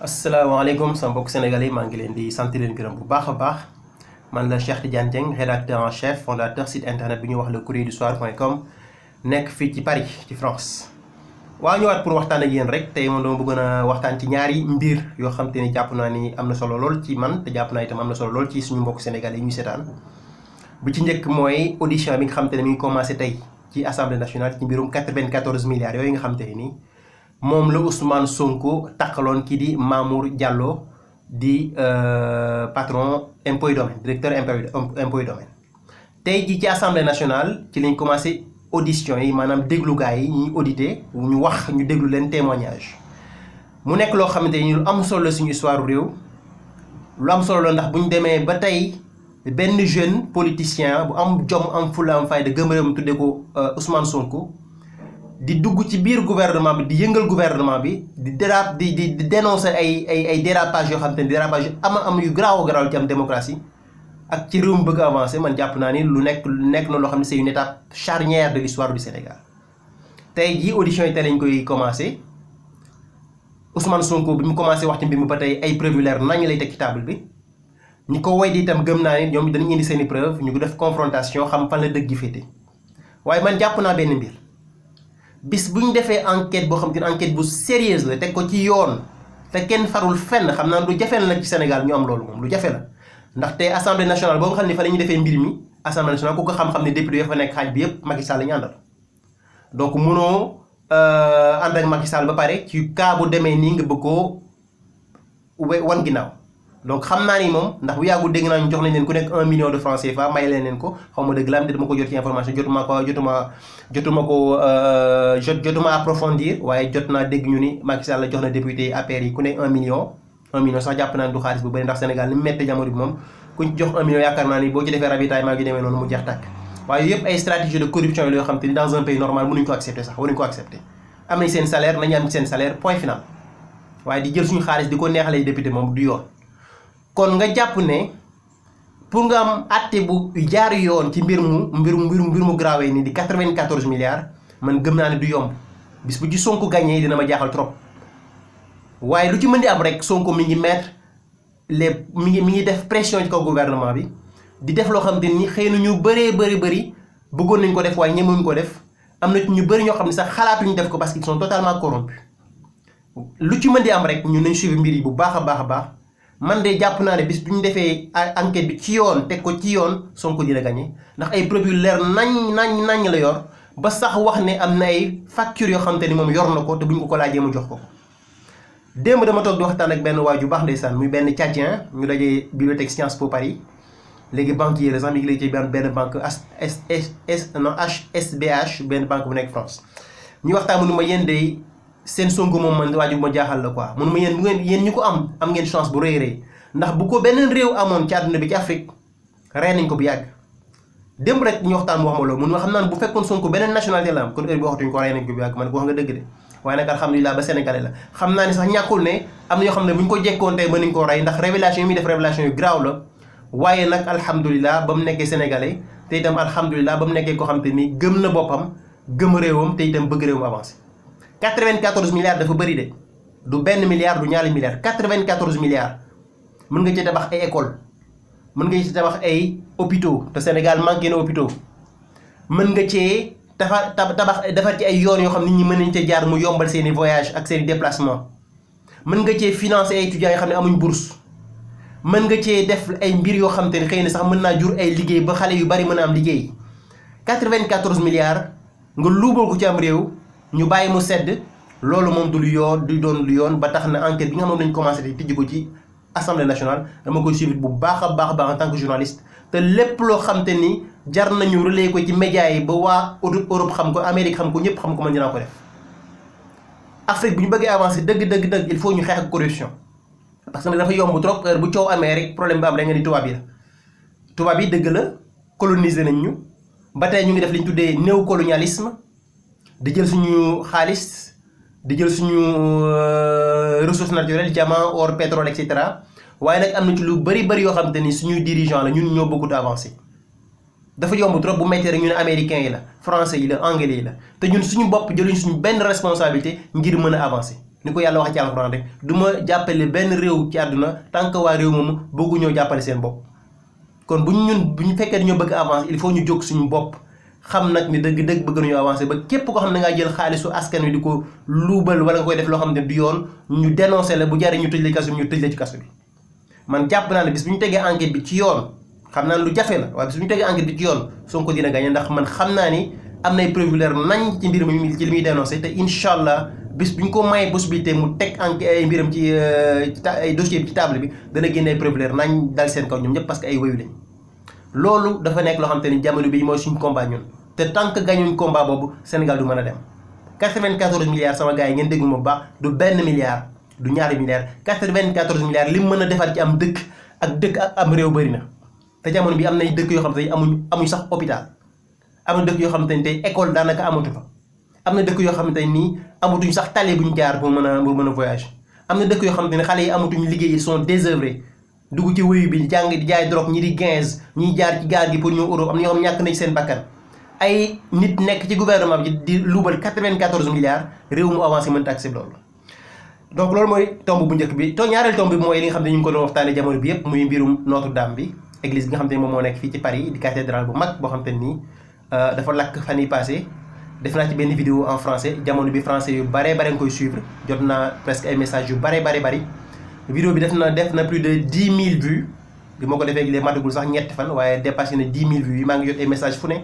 asalaamaaleykum sama mbokk sénégalais maa ngi leen di sant leen gërëm bu baax a baax man la Cheikh Tidiane Dieng rédacteur en chef fondateur site internet bi ñuy wax le courrier du soir.com nekk fii ci Paris ci France. waaw ñëwaat pour waxtaan ak yéen rek tey moom dama bëggoon a waxtaan ci ñaari mbir yoo xam te ni jàpp naa ni am na solo lool ci man te jàpp naa itam am na solo lool ci suñu mbokk sénégalais yi ñuy seetaan bu ci njëkk mooy audition bi nga xam te ne mi ngi commencé tey ci assemblée nationale ci mbirum 94 milliards yooyu nga xam te ne nii. moom la Ousmane Sonko takkaloon kii di Mamour Diallo di patron impôt domaine directeur impôt domaine tey jii ci assemblée nationale ci lañ commencé audition yi maanaam déglu gars yi ñuy audité ñu wax ñu déglu leen témoignage mu nekk loo xamante ni lu am solo la suñu histoire réew lu am solo la ndax bu ñu demee ba tey benn jeune politicien bu am jom am fulla am fayda gëm réew mi tuddee ko Ousmane Sonko. di dugg ci biir gouvernement bi di yëngal gouvernement bi di dénoncer ay dérapage yoo xam te ne dérapage yu am yu garaaw ci am démocratie ak ci réew mi bëgg avancer man jàpp naa ni lu nekk na loo xam ne c'est une étape charnière de l'histoire du Sénégal tey jii audition yi tey lañ koy commencé Ousmane Sonko bi mu commencé wax ci mbir mi ba tey ay preuve leer nañ lay teg ci table bi ñi ko woy di itam gëm naa ni ñoom dañu indi seen i preuve ñu ko def confrontation xam fan la dëgg gi féete waaye man jàpp naa benn mbir bis bu ñu defee enquête boo xam te ne enquête bu sérieuse la teg ko ci yoon te kenn farul fenn xam naa lu jafe la ci Sénégal ñu am loolu moom lu jafe la ndaxte assemblée nationale boo nga xam ne fa la ñuy defee mbir mi assemblée nationale ku ko xam-xam ne député yoo fa nekk xaaj bi yëpp Macky Sall la ñu àndal donc mënoo ànd ak Macky Sall ba pare ci cas bu demee nii nga bëgg koo wan ginnaaw donc xam naa ni moom ndax bu yàggul dégg naa ñu jox nañ leen ku nekk 1 million de francs CFA may leen ko xaw ma dëgg la am dama ko jot ci information jotuma approfondir waaye jot naa dégg ñu ni Macky Sall jox na député APR yi ku nekk 1 million sax jàpp naa ni du xaalis bu bëri ndax Sénégal ni mu méttee jamono bi moom kuñ jox 1 million yaakaar naa ni boo ci defee ravitaillement gi demee noonu mu jeex tàkk waaye yëpp ay stratégie de corruption yi yoo xam te ni dans un pays normal mënuñu ko accepter sax waruñu ko accepter am nañ seen salaire nañu am seen salaire point final waaye di jël suñu xaalis di ko neexalee député moom du yoon kon nga jàpp ne pour nga am àtte bu jaar yoon ci mbir mu grave ni di 94 milliards man gëm naa ne du yomb bis bu ci Sonko gagné dina ma jaaxal trop waaye lu ci mën di am rek Sonko mi ngi mettre mi ngi def pression ci kaw gouvernement bi di def loo xam te ni xëy na ñu bëri bëggoon nañ ko def waaye ñemewuñ ko def am na ñu bëri ñoo xam ne sax xalaatuñu def ko parce qu'ils sont totalement corrompus lu ci mën di am rek ñun nañ suivre mbir yi bu baax a baax man de jàpp naa ne bis bu ñu defee enquête bi ci yoon teg ko ci yoon Sonko dina gagné ndax ay preuve yu leer nañ la yor ba sax wax ne am na ay facture yoo xam te ni moom yor na ko te bu ñu ko laajee mu jox ko. démb dama toog di waxtaan ak benn waay ju baax ndeysaan muy benn Tchadien ñu dajee bibliothèque Sciences Po Paris léegi banquier la sax mi ngi lay ci benn banque HSBH benn banque bu nekk France ñu waxtaan mu ne ma yéen de seen Sonko moom man waaju ma jaaxal la quoi mun ma yéen ñu ko am ngeen chance bu rëy ndax bu ko beneen réew amoon ci àdduna bi ci Afrique rey nañ ko bu yàgg démb rek ñu waxtaan mu wax ma loolu mun ma xam naa ne bu fekkoon Sonko beneen nationalité la am kon heure bi waxatuñ ko rey nañ ko bu yàgg man ko wax nga dëgg de waaye nag alhamdulilah ba sénégalais la xam naa ne sax ñàkkul ne am na yoo xam ne bu ñu ko jekkoon tey mën nañ koo rey ndax révélation yi muy def révélation yu graaw la waaye nag alhamdulilah ba mu nekkee sénégalais te itam alhamdulilah ba mu nekkee koo xam te ni gëm na boppam gëm réewam te itam bëgg réewam avancé 94 milliards dafa bëri de du benn milliard du ñaari milliards 94 milliards mën nga ci tabax ay école mën nga ci tabax ay hôpitaux te Sénégal manqué na hôpitaux mën nga cee tabax defar ci ay yoon yoo xam nit ñi mën nañ cee jaar mu yombal seen i voyage ak seen i déplacement mën nga cee financer ay étudiants yoo xam ne amuñ bourse mën nga cee def ay mbir yoo xam te ne xëy na sax mën naa jur ay liggéey ba xale yu bari mën a am liggéey 94 milliards nga luubal ko ci am réew ñu bàyyi mu sedd loolu moom du doon lu yoon ba tax na enquête bi nga xam moom lañ commencé te tijji ko ci assemblée nationale dama koy suivre bu baax a baax en tant que journaliste te lépp loo xam te ni jar nañu relayer ko ci médias yi ba waa Europe xam ko Amérique xam ko ñëpp xam ko man dinaa ko def Afrique bu ñu bëggee avancer dëgg il faut ñu xeex ak corruption parce que dafa yomb trop heure bu coow amee rek problème bi am rek nga ni tubaab yi dëgg la coloniser nañ ñu ba tey ñu ngi def li ñu tuddee néocolonialisme di jël suñu xaalis di jël suñu ressources naturelles diamant or pétrole et cetera waaye nag am na ci lu bëri yoo xam te ni suñuy dirigeant la ñun ñoo bëggut avancer dafa yomb trop bu méttee rek ñu ne américains yi la français yi la anglais yi la te ñun suñu bopp jëluñ suñu benn responsabilité ngir mën a avancer ni ko yàlla wax ci alxuraan rek du ma jàppale benn réew ci àdduna tant que waa réew moomu bëggu ñoo jàppale seen bopp. kon bu ñu fekkee dañoo bëgg avancer il faut ñu jóg suñu bopp xam nag ni dëgg bëgg nañu avancer ba képp koo xam ne ngaa jël xaalisu askan wi di ko luubal wala nga koy def loo xam ne du yoon ñu dénoncer la bu jaree ñu tëj la kaso bi ñu tëj la ci kaso bi. man jàpp naa ne bis bu ñu tegee enquête bi ci yoon xam naa ne lu jafe la waaye bis bu ñu tegee enquête bi ci yoon Sonko dina gagné ndax man xam naa ni am nay preuve leer nañ ci mbir mi ci li muy dénoncé te incha allah bis bu ñu ko may possibilité mu teg ay mbiram ci ay dossier bi ci table bi dana génne ay preuve leer nañ dal seen kaw ñoom ñëpp parce que ay wéyu lañ. loolu dafa nekk loo xam te ni jamono bi mooy suñu combat ñun te tant que gañuñ combat boobu Sénégal du mën a dem 94 milliards sama gars yi ngeen déglu ma bu baax du benn milliard du ñaari milliards 94 milliards li mu mën a defar ci am dëkk ak am réew bëri na te jamono bi am nay dëkk yoo xam te ni amuñ sax hôpital am na dëkk yoo xam te ni tey école daanaka amatu fa am na dëkk yoo xam te ni amatuñ sax tali bu ñu jaar pour mën a voyage am na dëkk yoo xam te ni xale yi amatuñ liggéey ils sont désœuvrés dugg ci wéyu bi jàng di jaay drogue ñi di 15 ñiy jaar ci gaal gi pour ñëw Europe am na ñoo xam ñàkk nañ seen bakkan ay nit nekk ci gouvernement bi di luubal 94 milliards réew mu avancé mënta accepté loolu. donc loolu mooy tomb bu njëkk bi to ñaareel tomb bi mooy li nga xam ne ñu ngi ko doon waxtaanee jamono bi yëpp muy mbirum Notre-Dame bi église bi nga xam te ne moom moo nekk fii ci Paris di cathédrale bu mag boo xam te nii dafa lakk fan yi passé def naa ci benn vidéo en français jamono bi français yu bare nga koy suivre jot naa presque ay messages yu bari vidéo bi def na plus de 10 000 vues bi ma ko defee léegi matagul sax ñetti fan waaye dépassé na 10 000 vues yi maa ngi jot ay messages fu ne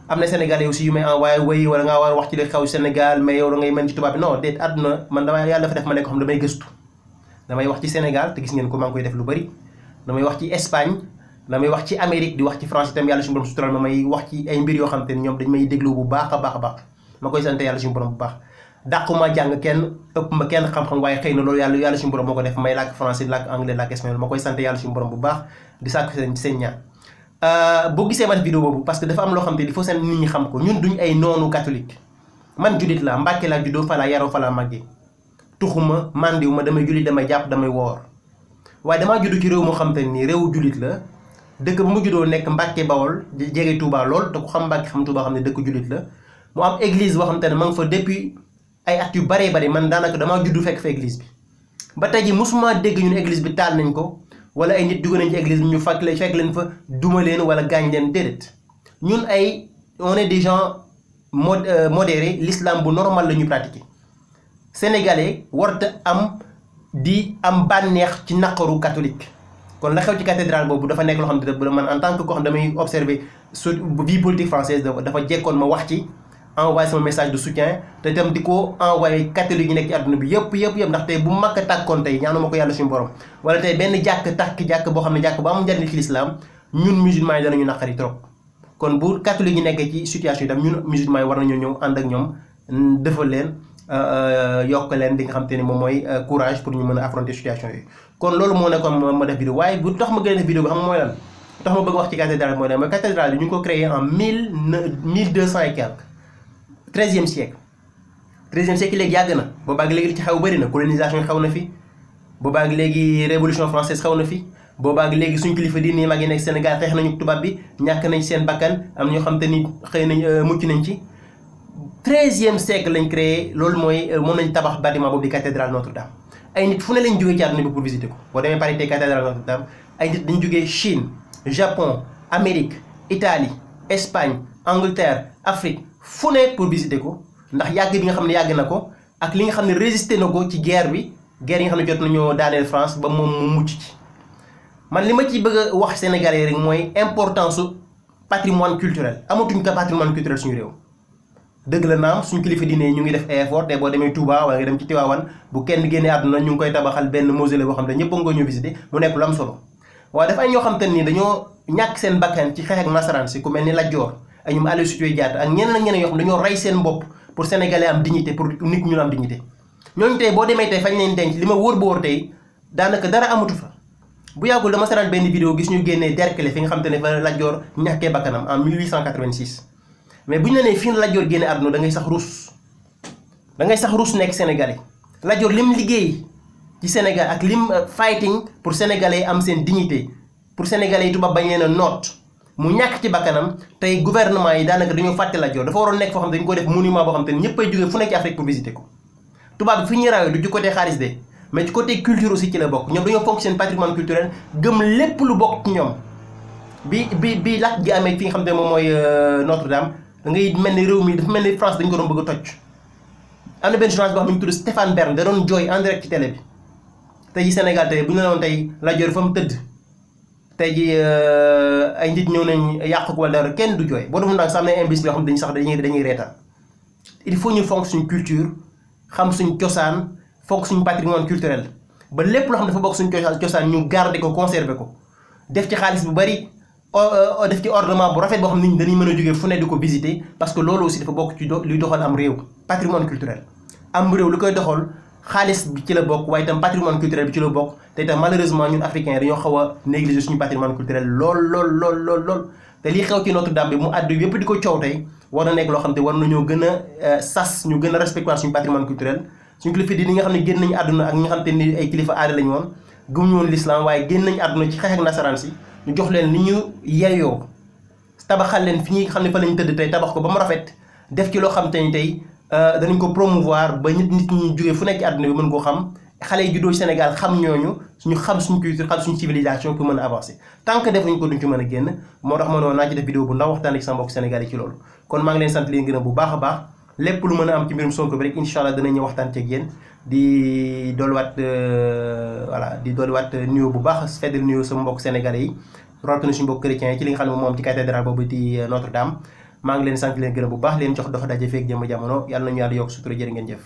am na sénégalais aussi yu may envoyé way wala ngaa war a wax ci li xew Sénégal mais yow da ngay mën ci tubaab bi non déet àdduna man dama yàlla dafa def ma nekk xam damay gëstu damay wax ci Sénégal te gis ngeen ko maa ngi koy def lu bëri damay wax ci Espagne damay wax ci Amérique di wax ci France itam yàlla suñu borom sutural ma may wax ci ay mbir yoo xam te ni ñoom dañ may déglu bu baax a baax ma koy sant yàlla suñu borom bu baax dàquma jàng kenn ëpp ma kenn xam-xam waaye xëy na loolu yàlla suñu borom moo ko def may làkk français làkk anglais làkk espagnol ma koy sant yàlla suñu borom bu baax di sàkk seen ñaan boo gisee ma def vidéo boobu parce que dafa am loo xam te il faut seen nit ñi xam ko ñun duñ ay noonu catholique man jullit la Mbàkke laa juddoo fa laa yaroo fa laa màggee tuxuma mandiw ma damay jullit damay jàpp damay woor waaye damaa juddu ci réew moo xam te nii réewu jullit la dëkk ba mu juddoo nekk Mbàkke Bawol jege Touba lool te ku xam Mbàkke xam Touba xam ne dëkk jullit la mu am église boo xam te ne ma nga fa depuis ay at yu bari man daanaka damaa juddu fekk fa église bi ba tey ji mosuma dégg ñun église bi taal nañ ko wala ay nit dugg nañ ci église bi ñu fekk leen fa duma leen wala gaañ leen déedéet ñun on est des gens modérés l'islam bu normal la ñu pratiquer sénégalais warta am bànneex ci naqaru catholique kon la xew ci cathédrale boobu dafa nekk loo xam ne man en tant que koo xam damay observer vie politique française dafa jekkoon ma wax ci envoyé sama message de soutien te itam di ko envoyé catholique yi nekk ci àdduna bi yëpp ndax tey bu Makka tàkkoon tey ñaanu ma ko yàlla suñu borom wala tey benn jàkk boo xam ne jàkk bu am njariñ ci l'islam ñun musulmans yi danañu naqari trop kon bu catholique yi nekkee ci situation yi tam ñun musulmans yi war nañoo ñëw ànd ak ñoom defal leen yokk leen di nga xam te ne moom mooy courage pour ñu mën a affronter situation yi kon loolu moo nekkoon ma def vidéo waaye bu tax ma gën a def vidéo bi xam mooy lan tax ma bëgg wax ci cathédrale mooy lan mooy cathédrale bi ñu ngi ko créé en 1200 et quelque 13e siècle léegi yàgg na boobaag léegi li ci xew bëri na colonisation xew na fi boobaag léegi révolution française xew na fi boobaag léegi suñ kilifa diine mag yi nekk Sénégal xeex nañu tubaab bi ñàkk nañ seen bakkan am ñoo xam te ni xëy nañ mucc nañ ci 13e siècle lañ créé loolu mooy moom lañ tabax bâtiment boobu di cathédrale Notre-Dame ay nit fu ne lañ jógee ci àdduna bi pour visiter ko boo demee Paris tey cathédrale Notre-Dame ay nit dañ jógee Chine Japon Amérique Italie Espagne Angleterre Afrique fu ne pour visiter ko ndax yàgg bi nga xam ne yàgg na ko ak li nga xam ne résister na ko ci guerre yi nga xam ne jot nañoo daaneel France ba moom mu mucc ci man li ma ci bëgg a wax sénégalais rek mooy importance su patrimoine culturel amatuñ ko patrimoine culturel suñu réew dëgg la naam suñu kilifa diine ñu ngi def effort te boo demee Touba wala nga dem ci Tivaouane bu kenn génnee àdduna ñu ngi koy tabaxal benn mausolée boo xam ne ñëpp a nga ñëw visiter mu nekk lu am solo waaye dafa ay ñoo xam te ni dañoo ñàkk seen bakkan ci xeex ak nasaraan si ku mel ni Lat Joor ay ñoom Aline Sitoé Diatta ak ñeneen yoo xam dañoo rey seen bopp pour sénégalais am dignité pour nit ñu am dignité ñooñu tey boo demee tey fañ leen denc li ma wóor ba wóor tey daanaka dara amatu fa bu yàggul dama saraan benn vidéo gis ñu génnee Derklé fi nga xam te ne fa Lat Joor ñàkkee bakkanam en 1886 mais bu ñu la nee fii Lat Joor génne àdduna da ngay sax rus nekk sénégalais Lat Joor lim liggéey ci Sénégal ak lim fighting pour sénégalais am seen dignité pour sénégalais yi tubaab bañ leen a noot mu ñàkk ci bakkanam tey gouvernement yi daanaka dañoo fàtte Lat Joor dafa waroon nekk foo xam ne dañu ko def monument boo xam te ne ñëpp ay jógee fu nekk ci Afrique pour visiter ko tubaab bi fi ñuy rawee du ci côté xaalis de mais ci côté culture aussi ci la bokk ñoom dañoo fonk seen patrimoine culturel gëm lépp lu bokk ci ñoom bi lakk gi amee fi nga xam ne moom mooy Notre-Dame da ngay mel ni réew mi dafa mel ni France dañu ko doon bëgg a toj. am na benn journaliste boo xam ne ñu tudd Stéphane Bern da doon jooy en direct ci télé bi tey ji Sénégal tey bu ñu la woon tey Lat Dior fa mu tëdd tey ji ay nit ñëw nañ yàq ko wala dara kenn du jooy boo defoon nag sax am na imbécile yoo xam ne dañuy reetaan il faut ñu fonk suñu culture xam suñu cosaan fonk suñu patrimoine culturel ba lépp loo xam dafa bokk suñu cosaan ñu garder ko conserver ko def ci xaalis bu bari def ci ornement bu rafet boo xam ne nit ñi dañuy mën a jógee fu ne di ko visiter parce que loolu aussi dafa bokk ci luy doxal am réew patrimoine culturel am réew li koy doxal xaalis bi ci la bokk waaye itam patrimoine culturel bi ci la bokk te itam malheureusement ñun africains dañoo xaw a négliger suñu patrimoine culturel lool te lii xew ci Notre-Dame bi mu àddu yëpp di ko coow tey war na nekk loo xam te war nañoo gën a sas ñu gën a respecter suñu patrimoine culturel suñu kilifa di nga xam ne génn nañu àdduna ak ñi nga xam te ni ay kilifa aada lañu woon gëmuñu woon l'islam waaye génn nañu àdduna ci xeex ak nasaraan si ñu jox leen li ñu yeyoo tabaxal leen fi ñuy xam ne fa lañu tëdd tey tabax ko ba mu rafet def ci loo xam te ni tey danañ ko promouvoir ba nit ñi jógee fu nekk ci àdduna bi mën koo xam xale yi juddoo Sénégal xam ñooñu ñu xam suñu culture xam suñu civilisation pour mën a avancer tant que defuñ ko duñ ci mën a génn moo tax mënoon naa ci def vidéo bu ndaw waxtaan ak sama mbokk Sénégal yi ci loolu kon maa ngi leen sant leen gërëm bu baax a baax lépp lu mën a am ci mbirum Sonko bi rek incha allah danañ ñëw waxtaan ceeg yéen di dolliwaat nuyoo bu baax feddal nuyoo sama mbokk sénégalais yi rawatina suñu mbokk chrétiens yi ci li nga xam ne moom ci cathédrale boobu di Notre-Dame maa ngi leen sant leen gërëm bu baax leen jox dox daje feeg jëm jamono yàlla nañu yàlla yokk sutura jërë ngeen jëf